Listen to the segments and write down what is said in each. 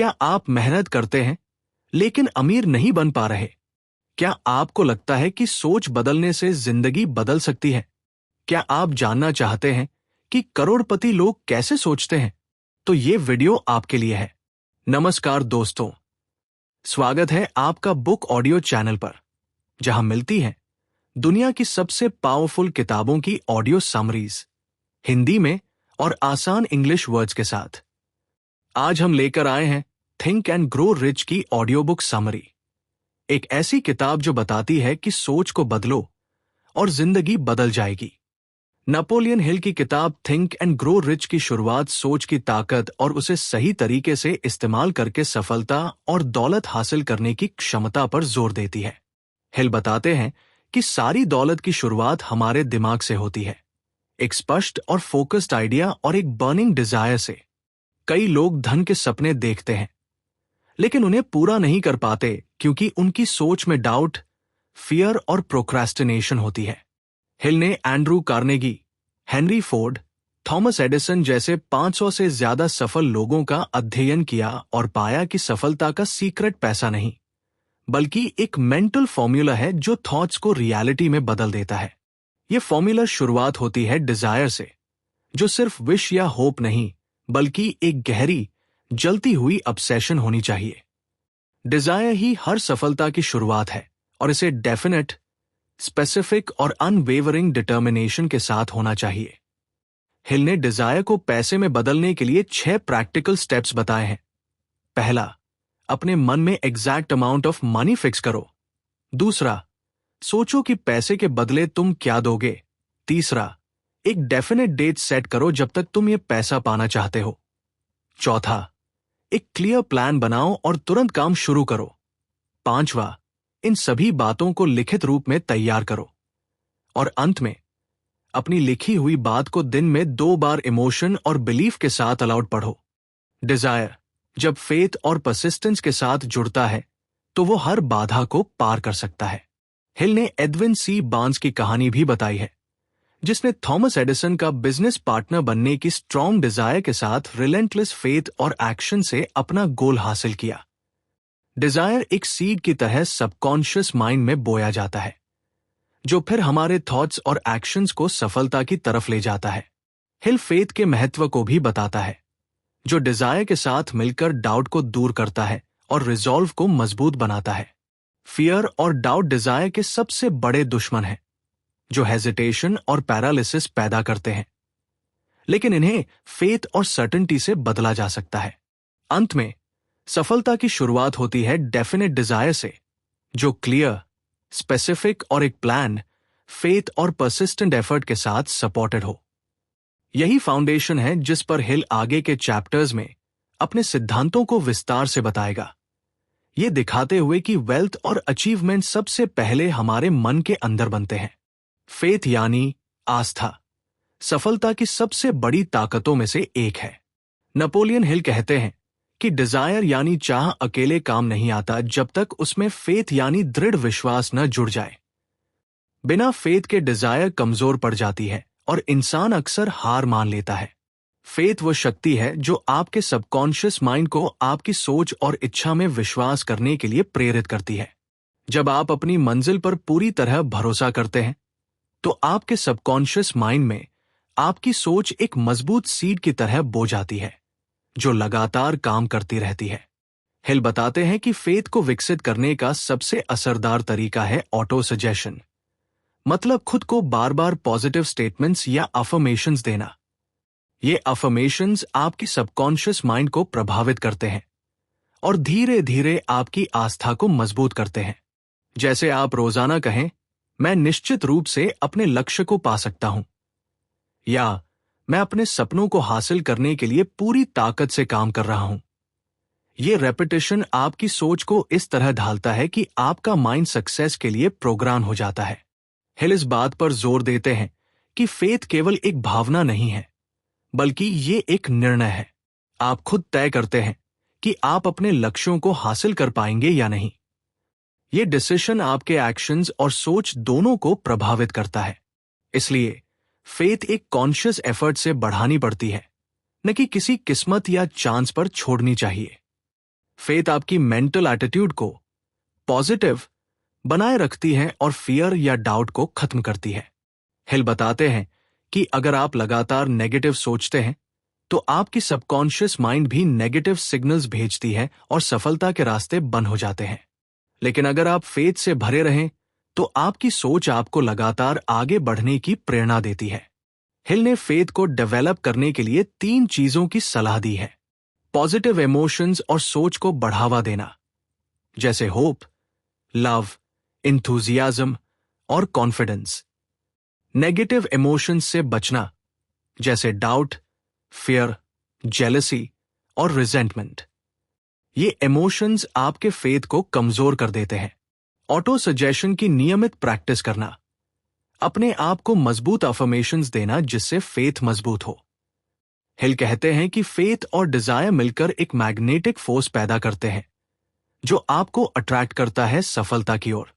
क्या आप मेहनत करते हैं लेकिन अमीर नहीं बन पा रहे? क्या आपको लगता है कि सोच बदलने से जिंदगी बदल सकती है? क्या आप जानना चाहते हैं कि करोड़पति लोग कैसे सोचते हैं? तो ये वीडियो आपके लिए है। नमस्कार दोस्तों, स्वागत है आपका बुक ऑडियो चैनल पर, जहां मिलती हैं दुनिया की सबसे पावरफुल किताबों की ऑडियो समरीज, हिंदी में और आसान इंग्लिश वर्ड्स के साथ। आज हम लेकर आए हैं थिंक एंड ग्रो रिच की ऑडियो बुक समरी, एक ऐसी किताब जो बताती है कि सोच को बदलो और जिंदगी बदल जाएगी। नेपोलियन हिल की किताब थिंक एंड ग्रो रिच की शुरुआत सोच की ताकत और उसे सही तरीके से इस्तेमाल करके सफलता और दौलत हासिल करने की क्षमता पर जोर देती है। हिल बताते हैं कि सारी दौलत की शुरुआत हमारे दिमाग से होती है, एक स्पष्ट और फोकस्ड आइडिया और एक बर्निंग डिजायर से। कई लोग धन के सपने देखते हैं लेकिन उन्हें पूरा नहीं कर पाते क्योंकि उनकी सोच में डाउट, फियर और प्रोक्रेस्टिनेशन होती है। हिल ने Andrew Carnegie, Henry Ford, Thomas Edison जैसे 500 से ज्यादा सफल लोगों का अध्ययन किया और पाया कि सफलता का सीक्रेट पैसा नहीं, बल्कि एक मेंटल फॉर्मूला है जो थॉट्स को रियलिटी में बदल देता है। यह फॉर्मूला शुरुआत होती है डिजायर से, जो सिर्फ विश या होप नहीं, बल्कि एक गहरी, जलती हुई ऑब्सेशन होनी चाहिए। डिजायर ही हर सफलता की शुरुआत है और इसे डेफिनेट, स्पेसिफिक और अनवेवरिंग डिटर्मिनेशन के साथ होना चाहिए। हिल ने डिजायर को पैसे में बदलने के लिए 6 प्रैक्टिकल स्टेप्स बताए हैं। पहला, अपने मन में exact amount of money fix करो। दूसरा, सोचो कि पैसे के बदले तुम क्या दोगे। तीसरा, एक डेफिनेट डेट सेट करो जब तक तुम ये पैसा पाना चाहते हो। चौथा, एक क्लियर प्लान बनाओ और तुरंत काम शुरू करो। पांचवा, इन सभी बातों को लिखित रूप में तैयार करो। और अंत में, अपनी लिखी हुई बात को दिन में 2 बार इमोशन और बिलीफ के साथ अलाउड पढ़ो। डिजायर जब फेथ और परसिस्टेंस के साथ जुड़ता है तो वो हर बाधा को पार कर सकता है। हिल ने एडविन सी बार्न्स की कहानी भी बताई है, जिसने थॉमस एडिसन का बिजनेस पार्टनर बनने की स्ट्रॉन्ग डिजायर के साथ रिलेंटलेस फेथ और एक्शन से अपना गोल हासिल किया। डिजायर एक सीड की तरह सबकॉन्शियस माइंड में बोया जाता है, जो फिर हमारे थॉट्स और एक्शंस को सफलता की तरफ ले जाता है। हिल फेथ के महत्व को भी बताता है, जो डिजायर के साथ मिलकर डाउट को दूर करता है और रिजॉल्व को मजबूत बनाता है। फियर और डाउट डिजायर के सबसे बड़े दुश्मन हैं, जो हेजिटेशन और पैरालिसिस पैदा करते हैं, लेकिन इन्हें फेथ और सर्टेनिटी से बदला जा सकता है। अंत में, सफलता की शुरुआत होती है डेफिनेट डिजायर से, जो क्लियर, स्पेसिफिक और एक प्लान, फेथ और परसिस्टेंट एफर्ट के साथ सपोर्टेड हो। यही फाउंडेशन है जिस पर हिल आगे के चैप्टर्स में अपने सिद्धांतों को विस्तार से बताएगा, ये दिखाते हुए कि वेल्थ और अचीवमेंट सबसे पहले हमारे मन के अंदर बनते हैं। फेथ यानी आस्था सफलता की सबसे बड़ी ताकतों में से एक है। नेपोलियन हिल कहते हैं कि डिजायर यानी चाह अकेले काम नहीं आता जब तक उसमें फेथ यानी दृढ़ विश्वास न जुड़ जाए। बिना फेथ के डिजायर कमजोर पड़ जाती है और इंसान अक्सर हार मान लेता है। फेथ वो शक्ति है जो आपके सबकॉन्शियस माइंड को आपकी सोच और इच्छा में विश्वास करने के लिए प्रेरित करती है। जब आप अपनी मंजिल पर पूरी तरह भरोसा करते हैं तो आपके सबकॉन्शियस माइंड में आपकी सोच एक मजबूत सीड की तरह बो जाती है, जो लगातार काम करती रहती है। हिल बताते हैं कि फेथ को विकसित करने का सबसे असरदार तरीका है ऑटो सजेशन, मतलब खुद को बार बार पॉजिटिव स्टेटमेंट्स या अफर्मेशंस देना। ये अफर्मेशंस आपकी सबकॉन्शियस माइंड को प्रभावित करते हैं और धीरे धीरे आपकी आस्था को मजबूत करते हैं। जैसे आप रोजाना कहें, मैं निश्चित रूप से अपने लक्ष्य को पा सकता हूं, या मैं अपने सपनों को हासिल करने के लिए पूरी ताकत से काम कर रहा हूं। यह रेपिटेशन आपकी सोच को इस तरह ढालता है कि आपका माइंड सक्सेस के लिए प्रोग्राम हो जाता है। हिल इस बात पर जोर देते हैं कि फेथ केवल एक भावना नहीं है, बल्कि ये एक निर्णय है। आप खुद तय करते हैं कि आप अपने लक्ष्यों को हासिल कर पाएंगे या नहीं। ये डिसीजन आपके एक्शंस और सोच दोनों को प्रभावित करता है। इसलिए फेथ एक कॉन्शियस एफर्ट से बढ़ानी पड़ती है, न कि किसी किस्मत या चांस पर छोड़नी चाहिए। फेथ आपकी मेंटल एटीट्यूड को पॉजिटिव बनाए रखती है और फियर या डाउट को खत्म करती है। हिल बताते हैं कि अगर आप लगातार नेगेटिव सोचते हैं तो आपकी सबकॉन्शियस माइंड भी नेगेटिव सिग्नल्स भेजती है और सफलता के रास्ते बंद हो जाते हैं। लेकिन अगर आप फेथ से भरे रहें तो आपकी सोच आपको लगातार आगे बढ़ने की प्रेरणा देती है। हिल ने फेथ को डेवलप करने के लिए 3 चीजों की सलाह दी है। पॉजिटिव इमोशंस और सोच को बढ़ावा देना, जैसे होप, लव, इंथुजियाज्म और कॉन्फिडेंस। नेगेटिव इमोशंस से बचना, जैसे डाउट, फियर, जेलसी और रिजेंटमेंट। ये इमोशंस आपके फेथ को कमजोर कर देते हैं। ऑटो सजेशन की नियमित प्रैक्टिस करना, अपने आप को मजबूत अफर्मेशंस देना जिससे फेथ मजबूत हो। हिल कहते हैं कि फेथ और डिजायर मिलकर एक मैग्नेटिक फोर्स पैदा करते हैं जो आपको अट्रैक्ट करता है सफलता की ओर।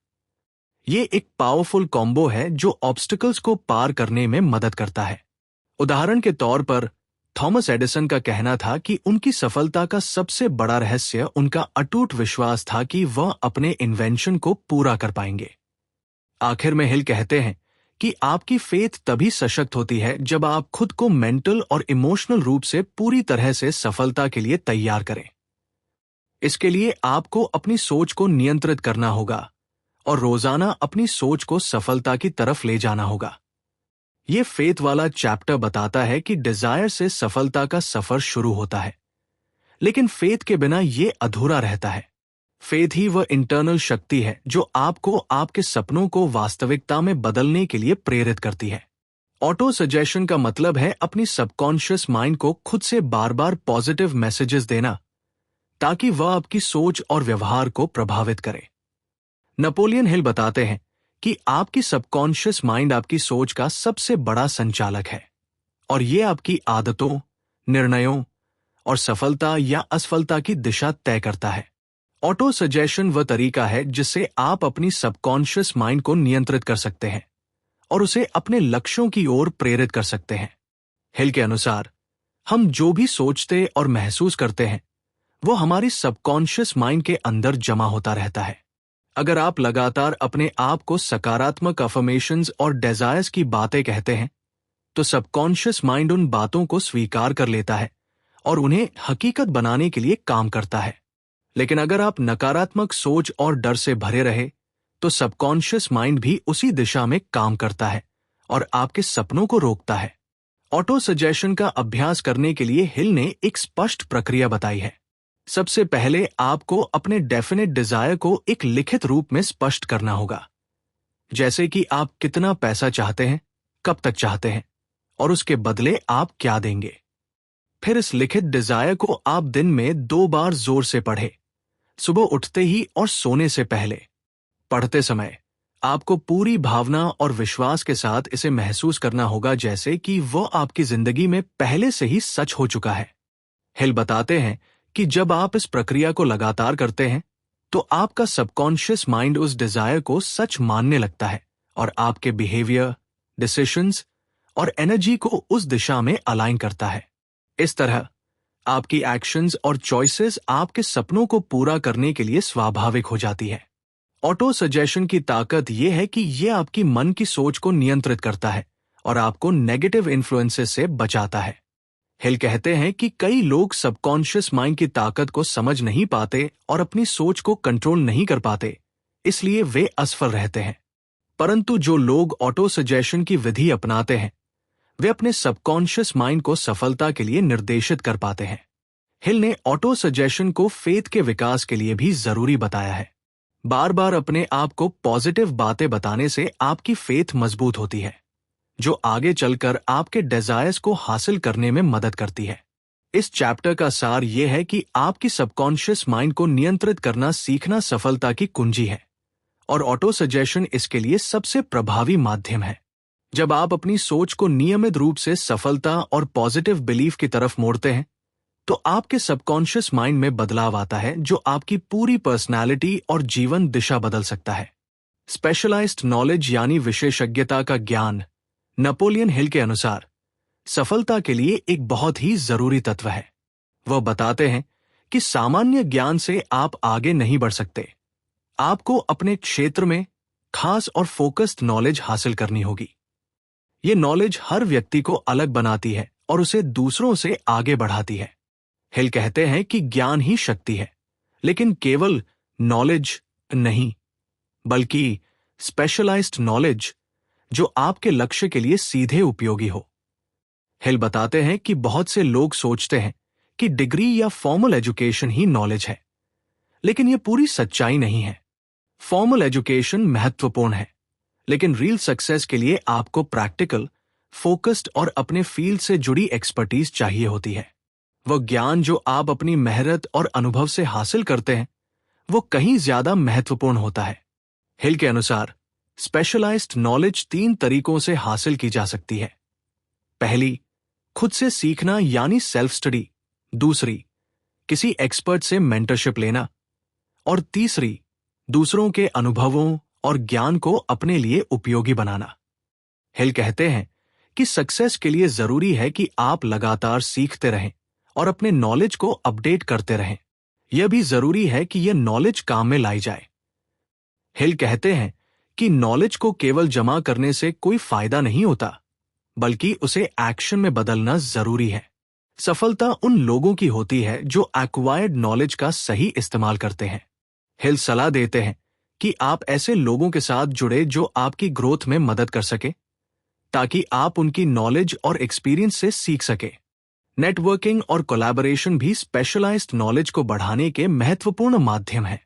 ये एक पावरफुल कॉम्बो है जो ऑब्स्टिकल्स को पार करने में मदद करता है। उदाहरण के तौर पर थॉमस एडिसन का कहना था कि उनकी सफलता का सबसे बड़ा रहस्य उनका अटूट विश्वास था कि वह अपने इन्वेंशन को पूरा कर पाएंगे। आखिर में हिल कहते हैं कि आपकी फेथ तभी सशक्त होती है जब आप खुद को मेंटल और इमोशनल रूप से पूरी तरह से सफलता के लिए तैयार करें। इसके लिए आपको अपनी सोच को नियंत्रित करना होगा और रोजाना अपनी सोच को सफलता की तरफ ले जाना होगा। ये फेथ वाला चैप्टर बताता है कि डिजायर से सफलता का सफर शुरू होता है, लेकिन फेथ के बिना ये अधूरा रहता है। फेथ ही वह इंटरनल शक्ति है जो आपको आपके सपनों को वास्तविकता में बदलने के लिए प्रेरित करती है। ऑटो सजेशन का मतलब है अपनी सबकॉन्शियस माइंड को खुद से बार बार पॉजिटिव मैसेजेस देना ताकि वह आपकी सोच और व्यवहार को प्रभावित करे। नेपोलियन हिल बताते हैं कि आपकी सबकॉन्शियस माइंड आपकी सोच का सबसे बड़ा संचालक है और यह आपकी आदतों, निर्णयों और सफलता या असफलता की दिशा तय करता है। ऑटो सजेशन वह तरीका है जिससे आप अपनी सबकॉन्शियस माइंड को नियंत्रित कर सकते हैं और उसे अपने लक्ष्यों की ओर प्रेरित कर सकते हैं। हिल के अनुसार हम जो भी सोचते और महसूस करते हैं वो हमारी सबकॉन्शियस माइंड के अंदर जमा होता रहता है। अगर आप लगातार अपने आप को सकारात्मक अफर्मेशंस और डिजायर्स की बातें कहते हैं तो सबकॉन्शियस माइंड उन बातों को स्वीकार कर लेता है और उन्हें हकीकत बनाने के लिए काम करता है। लेकिन अगर आप नकारात्मक सोच और डर से भरे रहे तो सबकॉन्शियस माइंड भी उसी दिशा में काम करता है और आपके सपनों को रोकता है। ऑटो सजेशन का अभ्यास करने के लिए हिल ने एक स्पष्ट प्रक्रिया बताई है। सबसे पहले आपको अपने डेफिनेट डिजायर को एक लिखित रूप में स्पष्ट करना होगा, जैसे कि आप कितना पैसा चाहते हैं, कब तक चाहते हैं और उसके बदले आप क्या देंगे। फिर इस लिखित डिजायर को आप दिन में 2 बार जोर से पढ़ें, सुबह उठते ही और सोने से पहले। पढ़ते समय आपको पूरी भावना और विश्वास के साथ इसे महसूस करना होगा जैसे कि वह आपकी जिंदगी में पहले से ही सच हो चुका है। हिल बताते हैं कि जब आप इस प्रक्रिया को लगातार करते हैं तो आपका सबकॉन्शियस माइंड उस डिजायर को सच मानने लगता है और आपके बिहेवियर, डिसीजंस और एनर्जी को उस दिशा में अलाइन करता है। इस तरह आपकी एक्शंस और चॉइसेस आपके सपनों को पूरा करने के लिए स्वाभाविक हो जाती है। ऑटो सजेशन की ताकत यह है कि यह आपकी मन की सोच को नियंत्रित करता है और आपको नेगेटिव इन्फ्लुएंसेस से बचाता है। हिल कहते हैं कि कई लोग सबकॉन्शियस माइंड की ताकत को समझ नहीं पाते और अपनी सोच को कंट्रोल नहीं कर पाते, इसलिए वे असफल रहते हैं। परंतु जो लोग ऑटो सजेशन की विधि अपनाते हैं वे अपने सबकॉन्शियस माइंड को सफलता के लिए निर्देशित कर पाते हैं। हिल ने ऑटो सजेशन को फेथ के विकास के लिए भी जरूरी बताया है। बार बार अपने आप को पॉजिटिव बातें बताने से आपकी फेथ मजबूत होती है, जो आगे चलकर आपके डिजायर्स को हासिल करने में मदद करती है। इस चैप्टर का सार यह है कि आपकी सबकॉन्शियस माइंड को नियंत्रित करना सीखना सफलता की कुंजी है और ऑटो सजेशन इसके लिए सबसे प्रभावी माध्यम है। जब आप अपनी सोच को नियमित रूप से सफलता और पॉजिटिव बिलीफ की तरफ मोड़ते हैं तो आपके सबकॉन्शियस माइंड में बदलाव आता है जो आपकी पूरी पर्सनालिटी और जीवन दिशा बदल सकता है। स्पेशलाइज्ड नॉलेज यानी विशेषज्ञता का ज्ञान नेपोलियन हिल के अनुसार सफलता के लिए एक बहुत ही जरूरी तत्व है। वह बताते हैं कि सामान्य ज्ञान से आप आगे नहीं बढ़ सकते। आपको अपने क्षेत्र में खास और फोकस्ड नॉलेज हासिल करनी होगी। ये नॉलेज हर व्यक्ति को अलग बनाती है और उसे दूसरों से आगे बढ़ाती है। हिल कहते हैं कि ज्ञान ही शक्ति है, लेकिन केवल नॉलेज नहीं, बल्कि स्पेशलाइज्ड नॉलेज जो आपके लक्ष्य के लिए सीधे उपयोगी हो। हिल बताते हैं कि बहुत से लोग सोचते हैं कि डिग्री या फॉर्मल एजुकेशन ही नॉलेज है, लेकिन यह पूरी सच्चाई नहीं है। फॉर्मल एजुकेशन महत्वपूर्ण है, लेकिन रियल सक्सेस के लिए आपको प्रैक्टिकल, फोकस्ड और अपने फील्ड से जुड़ी एक्सपर्टीज चाहिए होती है। वह ज्ञान जो आप अपनी मेहनत और अनुभव से हासिल करते हैं, वो कहीं ज्यादा महत्वपूर्ण होता है। हिल के अनुसार स्पेशलाइज्ड नॉलेज 3 तरीकों से हासिल की जा सकती है। पहली, खुद से सीखना यानी सेल्फ स्टडी। दूसरी, किसी एक्सपर्ट से मेंटरशिप लेना। और तीसरी, दूसरों के अनुभवों और ज्ञान को अपने लिए उपयोगी बनाना। हिल कहते हैं कि सक्सेस के लिए जरूरी है कि आप लगातार सीखते रहें और अपने नॉलेज को अपडेट करते रहें। यह भी जरूरी है कि यह नॉलेज काम में लाई जाए। हिल कहते हैं कि नॉलेज को केवल जमा करने से कोई फायदा नहीं होता, बल्कि उसे एक्शन में बदलना जरूरी है। सफलता उन लोगों की होती है जो एक्वायर्ड नॉलेज का सही इस्तेमाल करते हैं। हिल सलाह देते हैं कि आप ऐसे लोगों के साथ जुड़े जो आपकी ग्रोथ में मदद कर सके, ताकि आप उनकी नॉलेज और एक्सपीरियंस से सीख सके। नेटवर्किंग और कोलैबोरेशन भी स्पेशलाइज्ड नॉलेज को बढ़ाने के महत्वपूर्ण माध्यम हैं।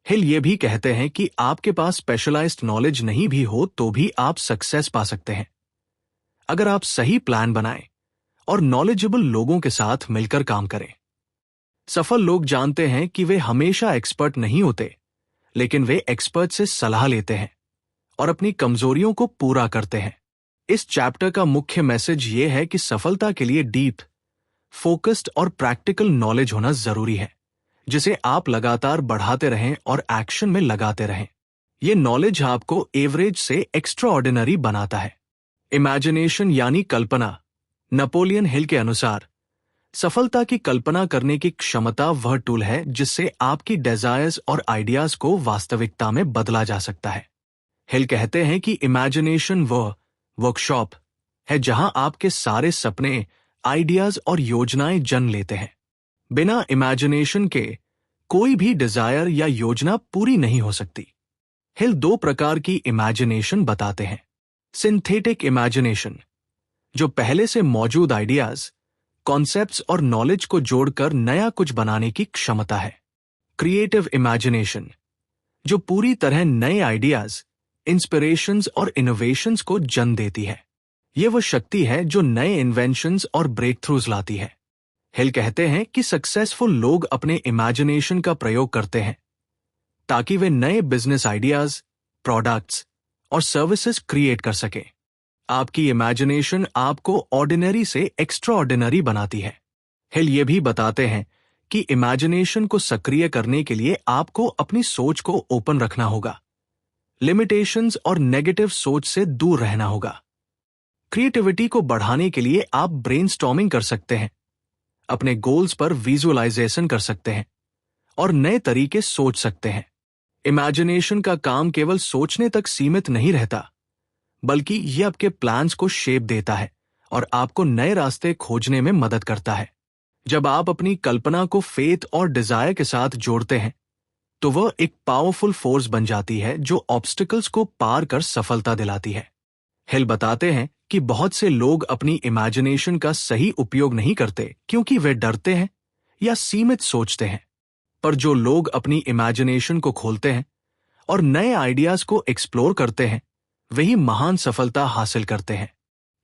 हिल ये भी कहते हैं कि आपके पास स्पेशलाइज्ड नॉलेज नहीं भी हो तो भी आप सक्सेस पा सकते हैं, अगर आप सही प्लान बनाएं और नॉलेजेबल लोगों के साथ मिलकर काम करें। सफल लोग जानते हैं कि वे हमेशा एक्सपर्ट नहीं होते, लेकिन वे एक्सपर्ट से सलाह लेते हैं और अपनी कमजोरियों को पूरा करते हैं। इस चैप्टर का मुख्य मैसेज ये है कि सफलता के लिए डीप, फोकस्ड और प्रैक्टिकल नॉलेज होना जरूरी है, जिसे आप लगातार बढ़ाते रहें और एक्शन में लगाते रहें। यह नॉलेज आपको एवरेज से एक्स्ट्रा ऑर्डिनरी बनाता है। इमेजिनेशन यानी कल्पना। नेपोलियन हिल के अनुसार सफलता की कल्पना करने की क्षमता वह टूल है जिससे आपकी डिजायर्स और आइडियाज को वास्तविकता में बदला जा सकता है। हिल कहते हैं कि इमेजिनेशन वह वर्कशॉप है जहां आपके सारे सपने, आइडियाज और योजनाएं जन्म लेते हैं। बिना इमेजिनेशन के कोई भी डिजायर या योजना पूरी नहीं हो सकती। हिल 2 प्रकार की इमेजिनेशन बताते हैं। सिंथेटिक इमेजिनेशन, जो पहले से मौजूद आइडियाज, कॉन्सेप्ट्स और नॉलेज को जोड़कर नया कुछ बनाने की क्षमता है। क्रिएटिव इमेजिनेशन, जो पूरी तरह नए आइडियाज, इंस्पिरेशंस और इनोवेशंस को जन्म देती है। यह वह शक्ति है जो नए इन्वेंशंस और ब्रेक थ्रूज लाती है। हिल कहते हैं कि सक्सेसफुल लोग अपने इमेजिनेशन का प्रयोग करते हैं ताकि वे नए बिजनेस आइडियाज, प्रोडक्ट्स और सर्विसेज क्रिएट कर सकें। आपकी इमेजिनेशन आपको ऑर्डिनरी से एक्स्ट्रा ऑर्डिनरी बनाती है। हिल ये भी बताते हैं कि इमेजिनेशन को सक्रिय करने के लिए आपको अपनी सोच को ओपन रखना होगा, लिमिटेशंस और नेगेटिव सोच से दूर रहना होगा। क्रिएटिविटी को बढ़ाने के लिए आप ब्रेनस्टॉर्मिंग कर सकते हैं, अपने गोल्स पर विजुअलाइजेशन कर सकते हैं और नए तरीके सोच सकते हैं। इमेजिनेशन का काम केवल सोचने तक सीमित नहीं रहता, बल्कि यह आपके प्लान्स को शेप देता है और आपको नए रास्ते खोजने में मदद करता है। जब आप अपनी कल्पना को फेथ और डिजायर के साथ जोड़ते हैं, तो वह एक पावरफुल फोर्स बन जाती है जो ऑब्स्टिकल्स को पार कर सफलता दिलाती है। हिल बताते हैं कि बहुत से लोग अपनी इमेजिनेशन का सही उपयोग नहीं करते क्योंकि वे डरते हैं या सीमित सोचते हैं, पर जो लोग अपनी इमेजिनेशन को खोलते हैं और नए आइडियाज को एक्सप्लोर करते हैं, वही महान सफलता हासिल करते हैं।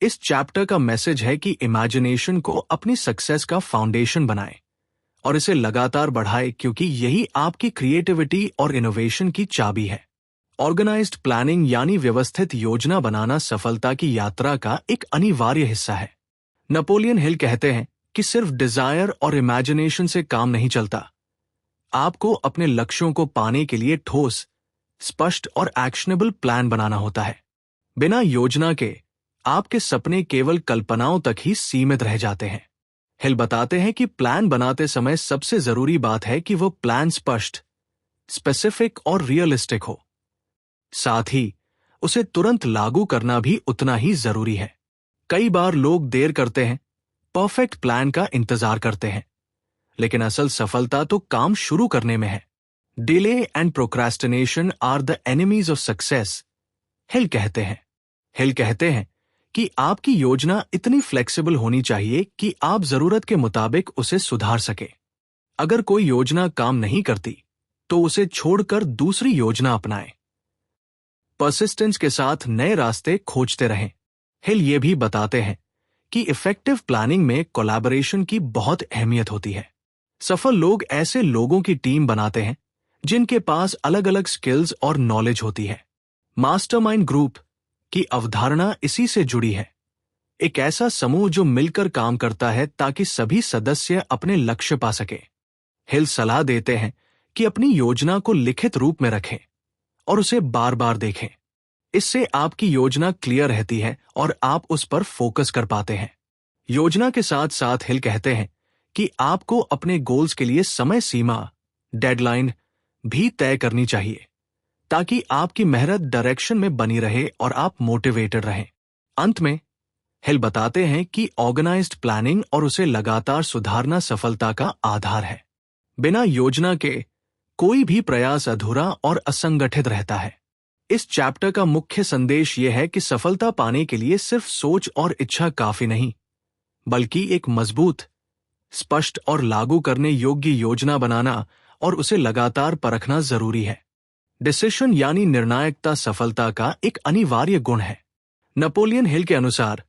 इस चैप्टर का मैसेज है कि इमेजिनेशन को अपनी सक्सेस का फाउंडेशन बनाएं और इसे लगातार बढ़ाएं, क्योंकि यही आपकी क्रिएटिविटी और इनोवेशन की चाबी है। ऑर्गेनाइज्ड प्लानिंग यानी व्यवस्थित योजना बनाना सफलता की यात्रा का एक अनिवार्य हिस्सा है। नेपोलियन हिल कहते हैं कि सिर्फ डिजायर और इमेजिनेशन से काम नहीं चलता। आपको अपने लक्ष्यों को पाने के लिए ठोस, स्पष्ट और एक्शनेबल प्लान बनाना होता है। बिना योजना के आपके सपने केवल कल्पनाओं तक ही सीमित रह जाते हैं। हिल बताते हैं कि प्लान बनाते समय सबसे जरूरी बात है कि वो प्लान स्पष्ट, स्पेसिफिक और रियलिस्टिक हो। साथ ही उसे तुरंत लागू करना भी उतना ही जरूरी है। कई बार लोग देर करते हैं, परफेक्ट प्लान का इंतजार करते हैं, लेकिन असल सफलता तो काम शुरू करने में है। Delay and procrastination are the enemies of success, Hill कहते हैं। हिल कहते हैं कि आपकी योजना इतनी फ्लेक्सिबल होनी चाहिए कि आप जरूरत के मुताबिक उसे सुधार सके। अगर कोई योजना काम नहीं करती तो उसे छोड़कर दूसरी योजना अपनाएं। परसिस्टेंस के साथ नए रास्ते खोजते रहें। हिल ये भी बताते हैं कि इफेक्टिव प्लानिंग में कोलैबोरेशन की बहुत अहमियत होती है। सफल लोग ऐसे लोगों की टीम बनाते हैं जिनके पास अलग अलग स्किल्स और नॉलेज होती है। मास्टरमाइंड ग्रुप की अवधारणा इसी से जुड़ी है। एक ऐसा समूह जो मिलकर काम करता है ताकि सभी सदस्य अपने लक्ष्य पा सके। हिल सलाह देते हैं कि अपनी योजना को लिखित रूप में रखें और उसे बार बार देखें। इससे आपकी योजना क्लियर रहती है और आप उस पर फोकस कर पाते हैं। योजना के साथ साथ हिल कहते हैं कि आपको अपने गोल्स के लिए समय सीमा, डेडलाइन भी तय करनी चाहिए ताकि आपकी मेहनत डायरेक्शन में बनी रहे और आप मोटिवेटेड रहें। अंत में हिल बताते हैं कि ऑर्गेनाइज्ड प्लानिंग और उसे लगातार सुधारना सफलता का आधार है। बिना योजना के कोई भी प्रयास अधूरा और असंगठित रहता है। इस चैप्टर का मुख्य संदेश यह है कि सफलता पाने के लिए सिर्फ सोच और इच्छा काफी नहीं, बल्कि एक मजबूत, स्पष्ट और लागू करने योग्य योजना बनाना और उसे लगातार परखना जरूरी है। डिसीजन यानी निर्णायकता सफलता का एक अनिवार्य गुण है। नेपोलियन हिल के अनुसार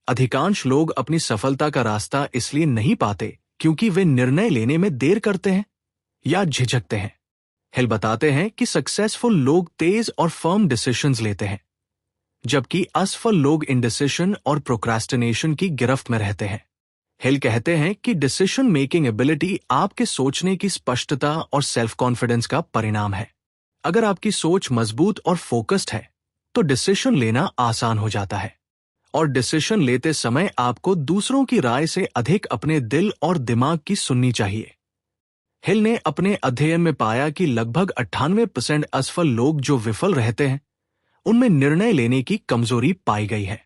अधिकांश लोग अपनी सफलता का रास्ता इसलिए नहीं पाते क्योंकि वे निर्णय लेने में देर करते हैं या झिझकते हैं। हिल बताते हैं कि सक्सेसफुल लोग तेज और फर्म डिसीजंस लेते हैं, जबकि असफल लोग इंडिसिशन और प्रोक्रेस्टिनेशन की गिरफ्त में रहते हैं। हिल कहते हैं कि डिसीजन मेकिंग एबिलिटी आपके सोचने की स्पष्टता और सेल्फ कॉन्फिडेंस का परिणाम है। अगर आपकी सोच मजबूत और फोकस्ड है तो डिसीजन लेना आसान हो जाता है, और डिसीजन लेते समय आपको दूसरों की राय से अधिक अपने दिल और दिमाग की सुननी चाहिए। हिल ने अपने अध्ययन में पाया कि लगभग 98% असफल लोग जो विफल रहते हैं उनमें निर्णय लेने की कमजोरी पाई गई है।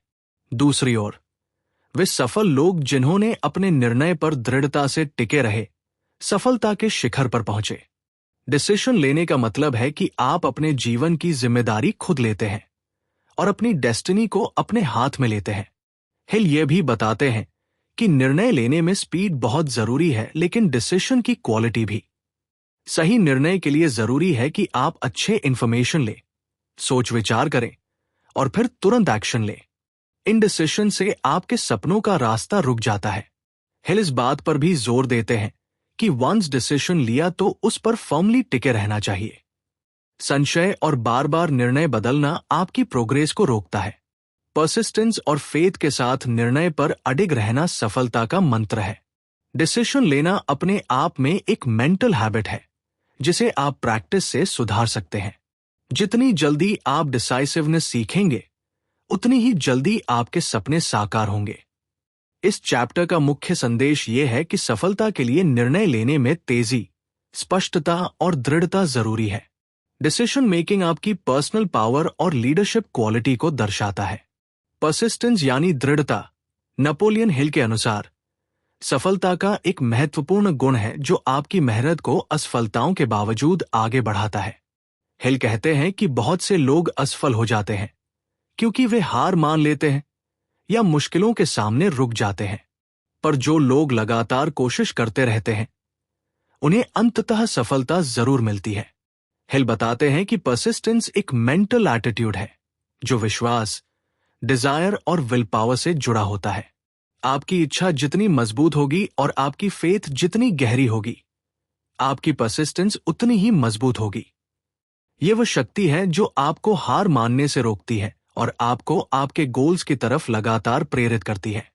दूसरी ओर वे सफल लोग जिन्होंने अपने निर्णय पर दृढ़ता से टिके रहे, सफलता के शिखर पर पहुंचे। डिसीजन लेने का मतलब है कि आप अपने जीवन की जिम्मेदारी खुद लेते हैं और अपनी डेस्टिनी को अपने हाथ में लेते हैं। हिल ये भी बताते हैं कि निर्णय लेने में स्पीड बहुत जरूरी है, लेकिन डिसीजन की क्वालिटी भी। सही निर्णय के लिए जरूरी है कि आप अच्छे इंफॉर्मेशन लें, सोच विचार करें और फिर तुरंत एक्शन लें। इनडिसीजन से आपके सपनों का रास्ता रुक जाता है। हिल इस बात पर भी जोर देते हैं कि वंस डिसीजन लिया तो उस पर फर्मली टिके रहना चाहिए। संशय और बार बार निर्णय बदलना आपकी प्रोग्रेस को रोकता है। परसिस्टेंस और फेथ के साथ निर्णय पर अडिग रहना सफलता का मंत्र है। डिसीजन लेना अपने आप में एक मेंटल हैबिट है जिसे आप प्रैक्टिस से सुधार सकते हैं। जितनी जल्दी आप डिसाइसिवनेस सीखेंगे उतनी ही जल्दी आपके सपने साकार होंगे। इस चैप्टर का मुख्य संदेश यह है कि सफलता के लिए निर्णय लेने में तेजी, स्पष्टता और दृढ़ता जरूरी है। डिसीजन मेकिंग आपकी पर्सनल पावर और लीडरशिप क्वालिटी को दर्शाता है। परसिस्टेंस यानी दृढ़ता नेपोलियन हिल के अनुसार सफलता का एक महत्वपूर्ण गुण है जो आपकी मेहनत को असफलताओं के बावजूद आगे बढ़ाता है। हिल कहते हैं कि बहुत से लोग असफल हो जाते हैं क्योंकि वे हार मान लेते हैं या मुश्किलों के सामने रुक जाते हैं, पर जो लोग लगातार कोशिश करते रहते हैं उन्हें अंततः सफलता जरूर मिलती है। हिल बताते हैं कि परसिस्टेंस एक मेंटल एटीट्यूड है जो विश्वास, डिजायर और विल पावर से जुड़ा होता है। आपकी इच्छा जितनी मजबूत होगी और आपकी फेथ जितनी गहरी होगी, आपकी परसिस्टेंस उतनी ही मजबूत होगी। यह वह शक्ति है जो आपको हार मानने से रोकती है और आपको आपके गोल्स की तरफ लगातार प्रेरित करती है।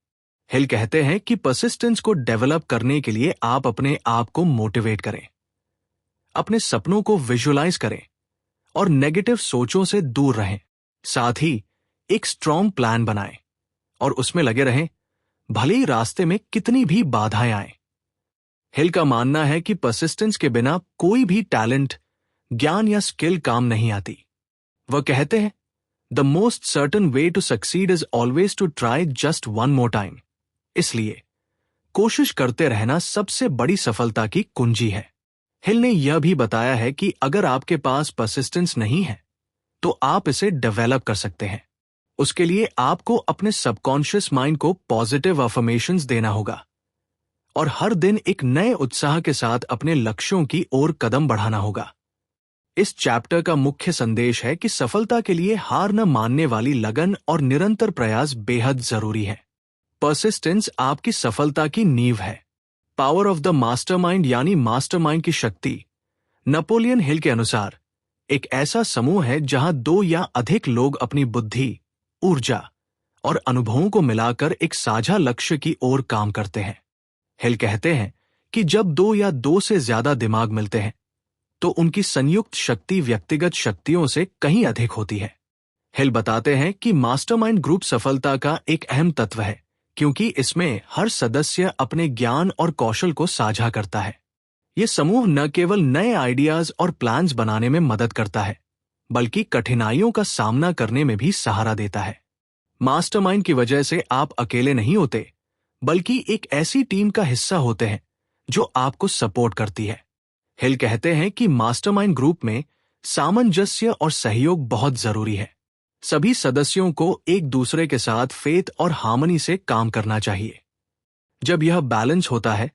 हिल कहते हैं कि परसिस्टेंस को डेवलप करने के लिए आप अपने आप को मोटिवेट करें, अपने सपनों को विजुअलाइज करें और नेगेटिव सोचों से दूर रहें। साथ ही एक स्ट्रॉन्ग प्लान बनाएं और उसमें लगे रहें, भले ही रास्ते में कितनी भी बाधाएं आए। हिल का मानना है कि परसिस्टेंस के बिना कोई भी टैलेंट, ज्ञान या स्किल काम नहीं आती। वह कहते हैं, the most certain way to succeed is always to try just one more time. इसलिए कोशिश करते रहना सबसे बड़ी सफलता की कुंजी है। हिल ने यह भी बताया है कि अगर आपके पास परसिस्टेंस नहीं है तो आप इसे डेवलप कर सकते हैं। उसके लिए आपको अपने सबकॉन्शियस माइंड को पॉजिटिव अफर्मेशंस देना होगा और हर दिन एक नए उत्साह के साथ अपने लक्ष्यों की ओर कदम बढ़ाना होगा। इस चैप्टर का मुख्य संदेश है कि सफलता के लिए हार न मानने वाली लगन और निरंतर प्रयास बेहद जरूरी है। परसिस्टेंस आपकी सफलता की नींव है। पावर ऑफ द मास्टरमाइंड यानी मास्टरमाइंड की शक्ति। नेपोलियन हिल के अनुसार एक ऐसा समूह है जहां 2 या अधिक लोग अपनी बुद्धि, ऊर्जा और अनुभवों को मिलाकर एक साझा लक्ष्य की ओर काम करते हैं। हिल कहते हैं कि जब 2 या 2 से ज्यादा दिमाग मिलते हैं तो उनकी संयुक्त शक्ति व्यक्तिगत शक्तियों से कहीं अधिक होती है। हिल बताते हैं कि मास्टरमाइंड ग्रुप सफलता का एक अहम तत्व है क्योंकि इसमें हर सदस्य अपने ज्ञान और कौशल को साझा करता है। यह समूह न केवल नए आइडियाज और प्लान्स बनाने में मदद करता है बल्कि कठिनाइयों का सामना करने में भी सहारा देता है। मास्टरमाइंड की वजह से आप अकेले नहीं होते बल्कि एक ऐसी टीम का हिस्सा होते हैं जो आपको सपोर्ट करती है। हिल कहते हैं कि मास्टरमाइंड ग्रुप में सामंजस्य और सहयोग बहुत जरूरी है। सभी सदस्यों को एक दूसरे के साथ फेथ और हार्मनी से काम करना चाहिए। जब यह बैलेंस होता है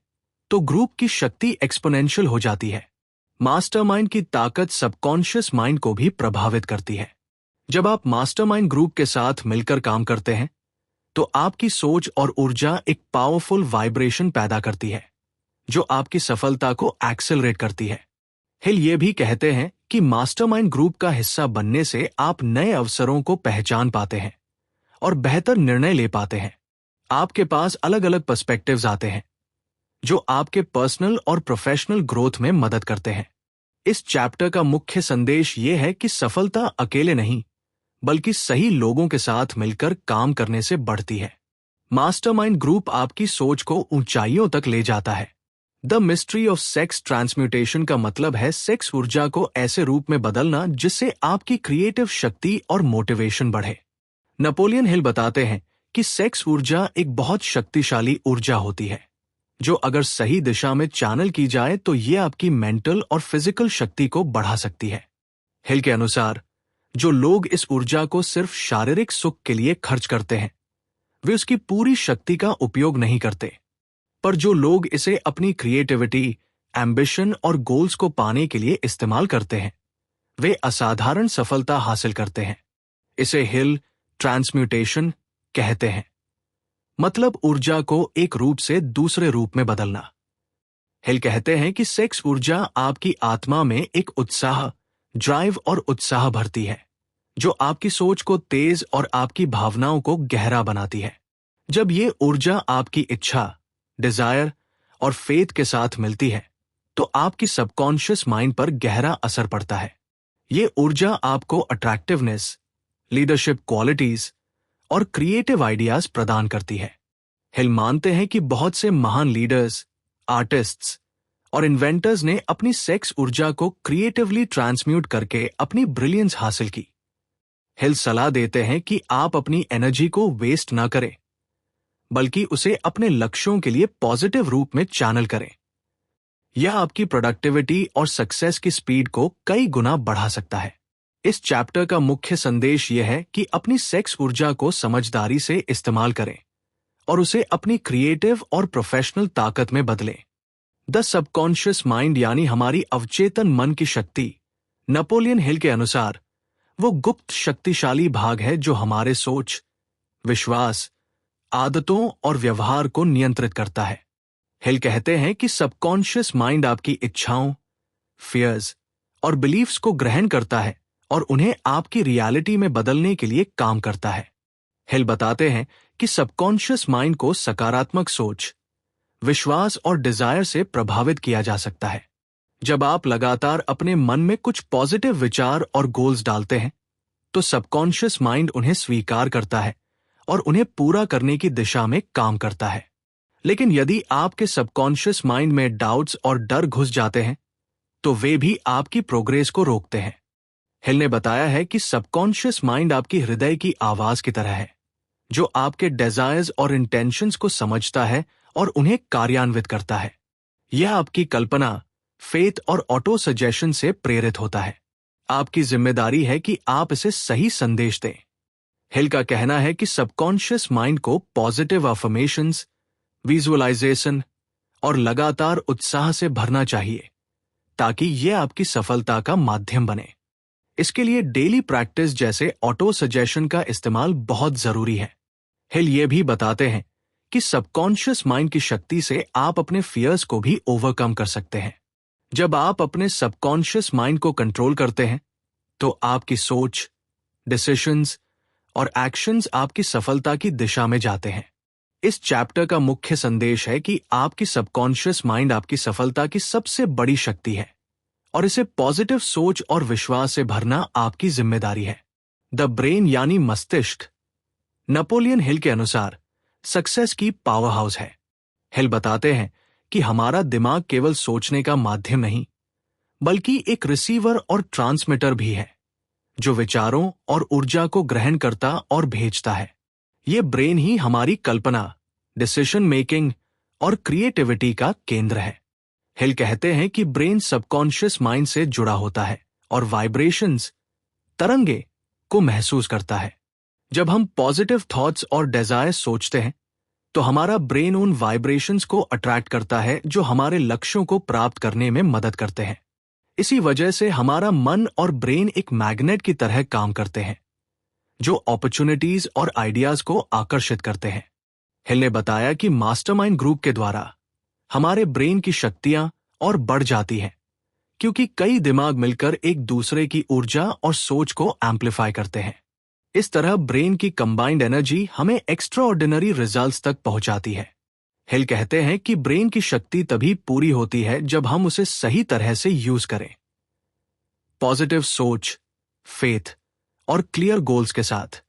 तो ग्रुप की शक्ति एक्सपोनेंशियल हो जाती है। मास्टरमाइंड की ताकत सबकॉन्शियस माइंड को भी प्रभावित करती है। जब आप मास्टरमाइंड ग्रुप के साथ मिलकर काम करते हैं तो आपकी सोच और ऊर्जा एक पावरफुल वाइब्रेशन पैदा करती है जो आपकी सफलता को एक्सेलरेट करती है। हिल ये भी कहते हैं कि मास्टरमाइंड ग्रुप का हिस्सा बनने से आप नए अवसरों को पहचान पाते हैं और बेहतर निर्णय ले पाते हैं। आपके पास अलग अलग पर्सपेक्टिव्स आते हैं जो आपके पर्सनल और प्रोफेशनल ग्रोथ में मदद करते हैं। इस चैप्टर का मुख्य संदेश ये है कि सफलता अकेले नहीं बल्कि सही लोगों के साथ मिलकर काम करने से बढ़ती है। मास्टरमाइंड ग्रुप आपकी सोच को ऊंचाइयों तक ले जाता है। The mystery of sex transmutation का मतलब है सेक्स ऊर्जा को ऐसे रूप में बदलना जिससे आपकी क्रिएटिव शक्ति और मोटिवेशन बढ़े। नेपोलियन हिल बताते हैं कि सेक्स ऊर्जा एक बहुत शक्तिशाली ऊर्जा होती है जो अगर सही दिशा में चैनल की जाए तो ये आपकी मेंटल और फिजिकल शक्ति को बढ़ा सकती है। हिल के अनुसार जो लोग इस ऊर्जा को सिर्फ शारीरिक सुख के लिए खर्च करते हैं वे उसकी पूरी शक्ति का उपयोग नहीं करते, पर जो लोग इसे अपनी क्रिएटिविटी, एम्बिशन और गोल्स को पाने के लिए इस्तेमाल करते हैं वे असाधारण सफलता हासिल करते हैं। इसे हिल ट्रांसम्यूटेशन कहते हैं, मतलब ऊर्जा को एक रूप से दूसरे रूप में बदलना। हिल कहते हैं कि सेक्स ऊर्जा आपकी आत्मा में एक उत्साह, ड्राइव और उत्साह भरती है जो आपकी सोच को तेज और आपकी भावनाओं को गहरा बनाती है। जब ये ऊर्जा आपकी इच्छा, डिजायर और फेथ के साथ मिलती है तो आपकी सबकॉन्शियस माइंड पर गहरा असर पड़ता है। ये ऊर्जा आपको अट्रैक्टिवनेस, लीडरशिप क्वालिटीज और क्रिएटिव आइडियाज प्रदान करती है। हिल मानते हैं कि बहुत से महान लीडर्स, आर्टिस्ट्स और इन्वेंटर्स ने अपनी सेक्स ऊर्जा को क्रिएटिवली ट्रांसम्यूट करके अपनी ब्रिलियंस हासिल की। हिल सलाह देते हैं कि आप अपनी एनर्जी को वेस्ट ना करें बल्कि उसे अपने लक्ष्यों के लिए पॉजिटिव रूप में चैनल करें। यह आपकी प्रोडक्टिविटी और सक्सेस की स्पीड को कई गुना बढ़ा सकता है। इस चैप्टर का मुख्य संदेश यह है कि अपनी सेक्स ऊर्जा को समझदारी से इस्तेमाल करें और उसे अपनी क्रिएटिव और प्रोफेशनल ताकत में बदलें। द सबकॉन्शियस माइंड यानी हमारी अवचेतन मन की शक्ति, नेपोलियन हिल के अनुसार वो गुप्त शक्तिशाली भाग है जो हमारे सोच, विश्वास, आदतों और व्यवहार को नियंत्रित करता है। हिल कहते हैं कि सबकॉन्शियस माइंड आपकी इच्छाओं, फियर्स और बिलीफ्स को ग्रहण करता है और उन्हें आपकी रियलिटी में बदलने के लिए काम करता है। हिल बताते हैं कि सबकॉन्शियस माइंड को सकारात्मक सोच, विश्वास और डिजायर से प्रभावित किया जा सकता है। जब आप लगातार अपने मन में कुछ पॉजिटिव विचार और गोल्स डालते हैं तो सबकॉन्शियस माइंड उन्हें स्वीकार करता है और उन्हें पूरा करने की दिशा में काम करता है। लेकिन यदि आपके सबकॉन्शियस माइंड में डाउट्स और डर घुस जाते हैं तो वे भी आपकी प्रोग्रेस को रोकते हैं। हिल ने बताया है कि सबकॉन्शियस माइंड आपकी हृदय की आवाज की तरह है, जो आपके डिजायर्स और इंटेंशंस को समझता है और उन्हें कार्यान्वित करता है। यह आपकी कल्पना, फेथ और ऑटो सजेशन से प्रेरित होता है। आपकी जिम्मेदारी है कि आप इसे सही संदेश दें। हिल का कहना है कि सबकॉन्शियस माइंड को पॉजिटिव अफर्मेशंस, विजुअलाइजेशन और लगातार उत्साह से भरना चाहिए ताकि यह आपकी सफलता का माध्यम बने। इसके लिए डेली प्रैक्टिस जैसे ऑटो सजेशन का इस्तेमाल बहुत जरूरी है। हिल ये भी बताते हैं कि सबकॉन्शियस माइंड की शक्ति से आप अपने फियर्स को भी ओवरकम कर सकते हैं। जब आप अपने सबकॉन्शियस माइंड को कंट्रोल करते हैं तो आपकी सोच, डिसीजंस और एक्शंस आपकी सफलता की दिशा में जाते हैं। इस चैप्टर का मुख्य संदेश है कि आपकी सबकॉन्शियस माइंड आपकी सफलता की सबसे बड़ी शक्ति है और इसे पॉजिटिव सोच और विश्वास से भरना आपकी जिम्मेदारी है। द ब्रेन यानी मस्तिष्क नेपोलियन हिल के अनुसार सक्सेस की पावर हाउस है। हिल बताते हैं कि हमारा दिमाग केवल सोचने का माध्यम नहीं, बल्कि एक रिसीवर और ट्रांसमीटर भी है, जो विचारों और ऊर्जा को ग्रहण करता और भेजता है। ये ब्रेन ही हमारी कल्पना, डिसीजन मेकिंग और क्रिएटिविटी का केंद्र है। हिल कहते हैं कि ब्रेन सबकॉन्शियस माइंड से जुड़ा होता है और वाइब्रेशंस, तरंगे को महसूस करता है। जब हम पॉजिटिव थॉट्स और डिजायर्स सोचते हैं तो हमारा ब्रेन उन वाइब्रेशंस को अट्रैक्ट करता है जो हमारे लक्ष्यों को प्राप्त करने में मदद करते हैं। इसी वजह से हमारा मन और ब्रेन एक मैग्नेट की तरह काम करते हैं, जो अपॉर्चुनिटीज और आइडियाज को आकर्षित करते हैं। हिल ने बताया कि मास्टरमाइंड ग्रुप के द्वारा हमारे ब्रेन की शक्तियां और बढ़ जाती हैं, क्योंकि कई दिमाग मिलकर एक दूसरे की ऊर्जा और सोच को एम्पलीफाई करते हैं। इस तरह ब्रेन की कंबाइंड एनर्जी हमें एक्स्ट्राऑर्डिनरी रिजल्ट्स तक पहुंचाती है। हिल कहते हैं कि ब्रेन की शक्ति तभी पूरी होती है जब हम उसे सही तरह से यूज करें। पॉजिटिव सोच, फेथ और क्लियर गोल्स के साथ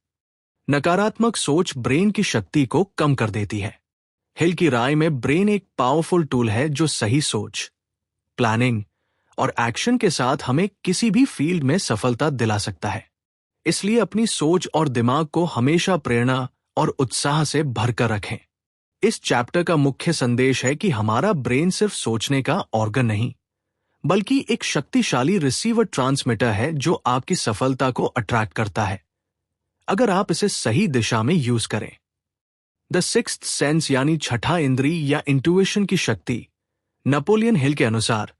नकारात्मक सोच ब्रेन की शक्ति को कम कर देती है। हिल की राय में ब्रेन एक पावरफुल टूल है जो सही सोच, प्लानिंग और एक्शन के साथ हमें किसी भी फील्ड में सफलता दिला सकता है। इसलिए अपनी सोच और दिमाग को हमेशा प्रेरणा और उत्साह से भरकर रखें। इस चैप्टर का मुख्य संदेश है कि हमारा ब्रेन सिर्फ सोचने का ऑर्गन नहीं, बल्कि एक शक्तिशाली रिसीवर ट्रांसमीटर है जो आपकी सफलता को अट्रैक्ट करता है, अगर आप इसे सही दिशा में यूज करें। द सिक्स्थ सेंस यानी छठा इंद्री या इंट्यूशन की शक्ति नेपोलियन हिल के अनुसार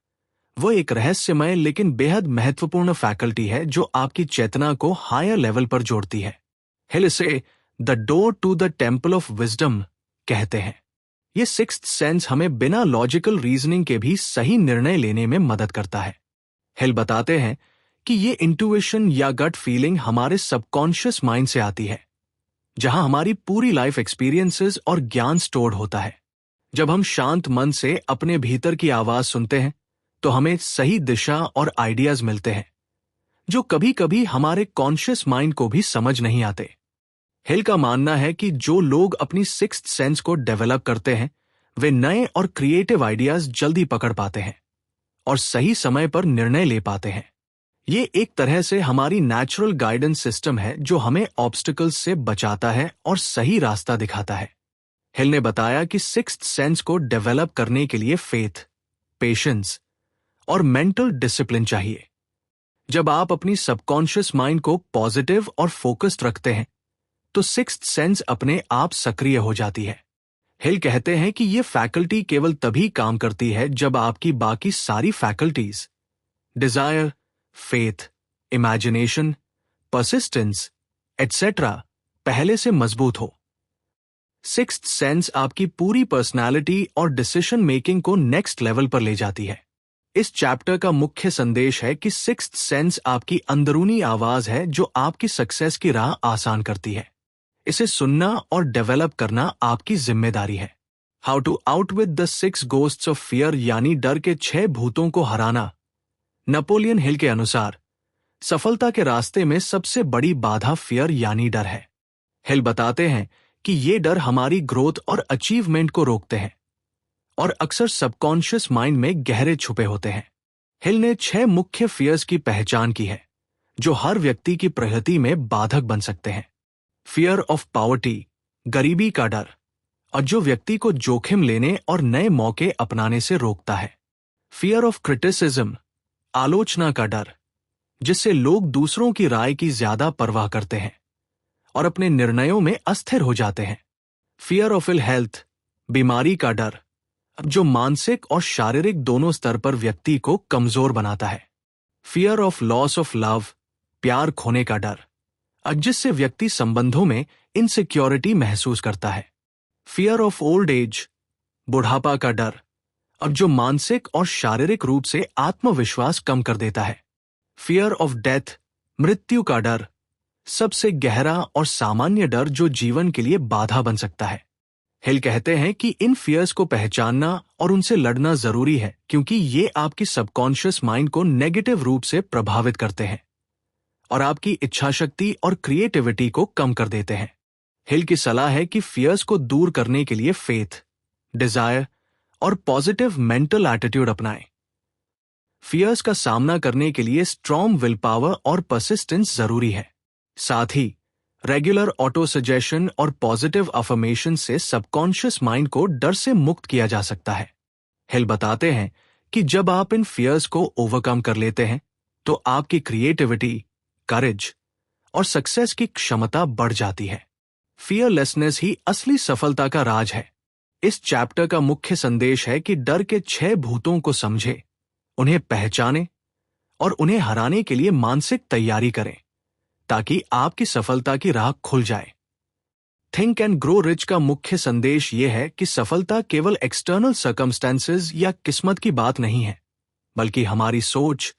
वो एक रहस्यमय लेकिन बेहद महत्वपूर्ण फैकल्टी है जो आपकी चेतना को हायर लेवल पर जोड़ती है। हिल इसे the door to the temple of wisdom कहते हैं। ये सिक्स्थ सेंस हमें बिना लॉजिकल रीजनिंग के भी सही निर्णय लेने में मदद करता है। हिल बताते हैं कि ये इंट्यूशन या गट फीलिंग हमारे सबकॉन्शियस माइंड से आती है, जहां हमारी पूरी लाइफ एक्सपीरियंसेस और ज्ञान स्टोर्ड होता है। जब हम शांत मन से अपने भीतर की आवाज सुनते हैं तो हमें सही दिशा और आइडियाज मिलते हैं, जो कभी कभी हमारे कॉन्शियस माइंड को भी समझ नहीं आते। हिल का मानना है कि जो लोग अपनी सिक्स्थ सेंस को डेवलप करते हैं वे नए और क्रिएटिव आइडियाज जल्दी पकड़ पाते हैं और सही समय पर निर्णय ले पाते हैं। ये एक तरह से हमारी नेचुरल गाइडेंस सिस्टम है जो हमें ऑब्स्टिकल्स से बचाता है और सही रास्ता दिखाता है। हिल ने बताया कि सिक्स्थ सेंस को डेवलप करने के लिए फेथ, पेशेंस और मेंटल डिसिप्लिन चाहिए। जब आप अपनी सबकॉन्शियस माइंड को पॉजिटिव और फोकस्ड रखते हैं तो सिक्स्थ सेंस अपने आप सक्रिय हो जाती है। हिल कहते हैं कि यह फैकल्टी केवल तभी काम करती है जब आपकी बाकी सारी faculties, desire, faith, imagination, persistence et cetera पहले से मजबूत हो। सिक्स्थ सेंस आपकी पूरी पर्सनालिटी और डिसीजन मेकिंग को नेक्स्ट लेवल पर ले जाती है। इस चैप्टर का मुख्य संदेश है कि सिक्स्थ सेंस आपकी अंदरूनी आवाज है जो आपकी सक्सेस की राह आसान करती है। इसे सुनना और डेवलप करना आपकी जिम्मेदारी है। How to outwit the 6 ghosts of fear यानी डर के 6 भूतों को हराना नेपोलियन हिल के अनुसार सफलता के रास्ते में सबसे बड़ी बाधा फियर यानी डर है। हिल बताते हैं कि ये डर हमारी ग्रोथ और अचीवमेंट को रोकते हैं और अक्सर सबकॉन्शियस माइंड में गहरे छुपे होते हैं। हिल ने 6 मुख्य फियर्स की पहचान की है जो हर व्यक्ति की प्रगति में बाधक बन सकते हैं। फियर ऑफ पॉवर्टी, गरीबी का डर, और जो व्यक्ति को जोखिम लेने और नए मौके अपनाने से रोकता है। फियर ऑफ क्रिटिसिज्म, आलोचना का डर, जिससे लोग दूसरों की राय की ज्यादा परवाह करते हैं और अपने निर्णयों में अस्थिर हो जाते हैं। फियर ऑफ इल हेल्थ, बीमारी का डर, जो मानसिक और शारीरिक दोनों स्तर पर व्यक्ति को कमजोर बनाता है। Fear of loss of love, प्यार खोने का डर, जिससे व्यक्ति संबंधों में इनसिक्योरिटी महसूस करता है। फियर ऑफ ओल्ड एज, बुढ़ापा का डर, जो मानसिक और शारीरिक रूप से आत्मविश्वास कम कर देता है। फियर ऑफ डेथ, मृत्यु का डर, सबसे गहरा और सामान्य डर जो जीवन के लिए बाधा बन सकता है। हिल कहते हैं कि इन फियर्स को पहचानना और उनसे लड़ना जरूरी है क्योंकि ये आपकी सबकॉन्शियस माइंड को नेगेटिव रूप से प्रभावित करते हैं और आपकी इच्छाशक्ति और क्रिएटिविटी को कम कर देते हैं। हिल की सलाह है कि फियर्स को दूर करने के लिए फेथ, डिजायर और पॉजिटिव मेंटल एटीट्यूड अपनाएं। फियर्स का सामना करने के लिए स्ट्रॉन्ग विल पावर और परसिस्टेंस जरूरी है। साथ ही रेगुलर ऑटो सजेशन और पॉजिटिव अफर्मेशन से सबकॉन्शियस माइंड को डर से मुक्त किया जा सकता है। हिल बताते हैं कि जब आप इन फियर्स को ओवरकम कर लेते हैं तो आपकी क्रिएटिविटी, करेज और सक्सेस की क्षमता बढ़ जाती है। फियरलेसनेस ही असली सफलता का राज है। इस चैप्टर का मुख्य संदेश है कि डर के 6 भूतों को समझें, उन्हें पहचानें और उन्हें हराने के लिए मानसिक तैयारी करें ताकि आपकी सफलता की राह खुल जाए। थिंक एंड ग्रो रिच का मुख्य संदेश यह है कि सफलता केवल एक्सटर्नल सर्कमस्टेंसेस या किस्मत की बात नहीं है, बल्कि हमारी सोच,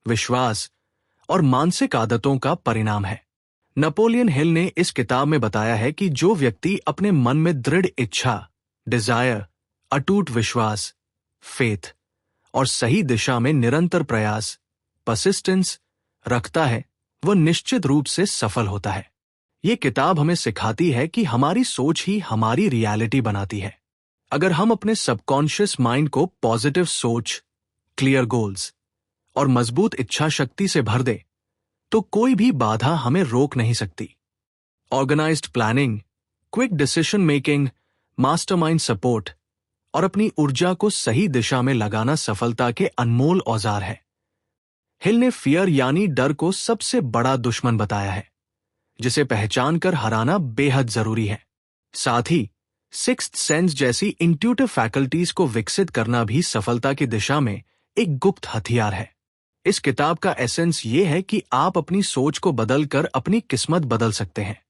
विश्वास और मानसिक आदतों का परिणाम है। नेपोलियन हिल ने इस किताब में बताया है कि जो व्यक्ति अपने मन में दृढ़ इच्छा, डिजायर, अटूट विश्वास, फेथ और सही दिशा में निरंतर प्रयास, परसिस्टेंस रखता है, वह निश्चित रूप से सफल होता है। ये किताब हमें सिखाती है कि हमारी सोच ही हमारी रियलिटी बनाती है। अगर हम अपने सबकॉन्शियस माइंड को पॉजिटिव सोच, क्लियर गोल्स और मजबूत इच्छा शक्ति से भर दे तो कोई भी बाधा हमें रोक नहीं सकती। Organised planning, quick decision making, mastermind support और अपनी ऊर्जा को सही दिशा में लगाना सफलता के अनमोल औजार है। हिल ने फियर यानी डर को सबसे बड़ा दुश्मन बताया है जिसे पहचान कर हराना बेहद जरूरी है। साथ ही सिक्स्थ सेंस जैसी इंट्यूटिव फैकल्टीज को विकसित करना भी सफलता की दिशा में एक गुप्त हथियार है। इस किताब का एसेंस ये है कि आप अपनी सोच को बदलकर अपनी किस्मत बदल सकते हैं।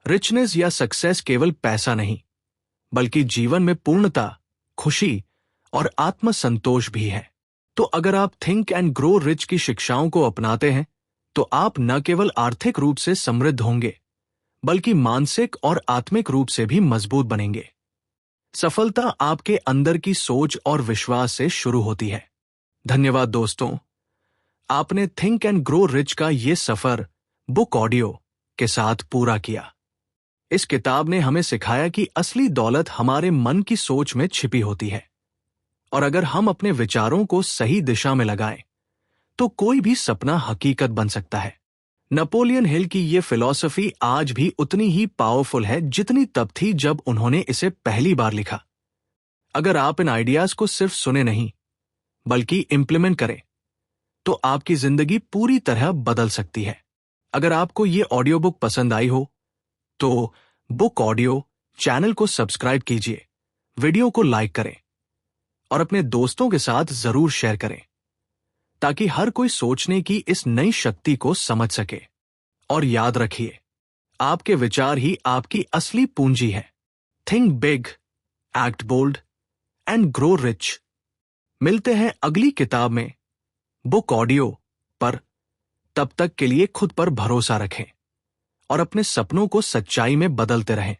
रिचनेस या सक्सेस केवल पैसा नहीं, बल्कि जीवन में पूर्णता, खुशी और आत्मसंतोष भी है। तो अगर आप थिंक एंड ग्रो रिच की शिक्षाओं को अपनाते हैं तो आप न केवल आर्थिक रूप से समृद्ध होंगे, बल्कि मानसिक और आत्मिक रूप से भी मजबूत बनेंगे। सफलता आपके अंदर की सोच और विश्वास से शुरू होती है। धन्यवाद दोस्तों, आपने थिंक एंड ग्रो रिच का ये सफर बुक ऑडियो के साथ पूरा किया। इस किताब ने हमें सिखाया कि असली दौलत हमारे मन की सोच में छिपी होती है और अगर हम अपने विचारों को सही दिशा में लगाएं तो कोई भी सपना हकीकत बन सकता है। नेपोलियन हिल की ये फिलॉसफी आज भी उतनी ही पावरफुल है जितनी तब थी जब उन्होंने इसे पहली बार लिखा। अगर आप इन आइडियाज को सिर्फ सुने नहीं बल्कि इंप्लीमेंट करें तो आपकी जिंदगी पूरी तरह बदल सकती है। अगर आपको ये ऑडियो बुक पसंद आई हो तो बुक ऑडियो चैनल को सब्सक्राइब कीजिए, वीडियो को लाइक करें और अपने दोस्तों के साथ जरूर शेयर करें ताकि हर कोई सोचने की इस नई शक्ति को समझ सके। और याद रखिए, आपके विचार ही आपकी असली पूंजी है। Think big, act bold and grow rich. मिलते हैं अगली किताब में बुक ऑडियो पर। तब तक के लिए खुद पर भरोसा रखें और अपने सपनों को सच्चाई में बदलते रहें।